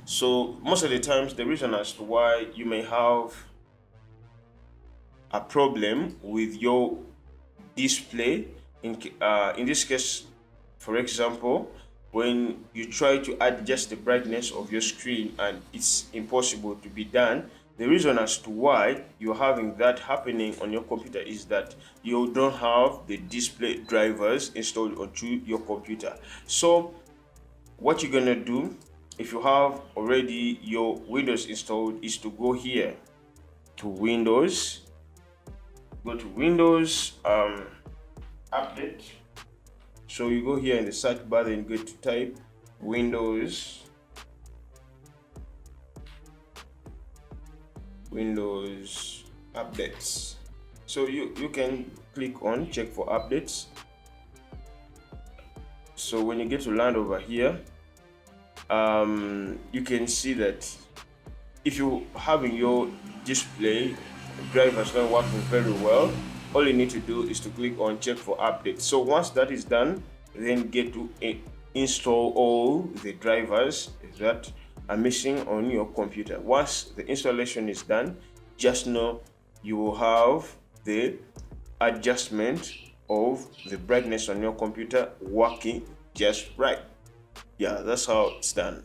So most of the times, the reason as to why you may have a problem with your display, in this case, for example, when you try to adjust the brightness of your screen and it's impossible to be done, the reason as to why you're having that happening on your computer is that you don't have the display drivers installed onto your computer. So what you're gonna do, if you have already your Windows installed, is to go here to Windows, go to Windows update. So you go here in the search bar, then go to type Windows updates. So you can click on check for updates. So when you get to land over here, you can see that if you having your display drivers not working very well, all you need to do is to click on check for updates. So once that is done, then get to install all the drivers that are missing on your computer. Once the installation is done, just know you will have the adjustment of the brightness on your computer working just right. Yeah, that's how it's done.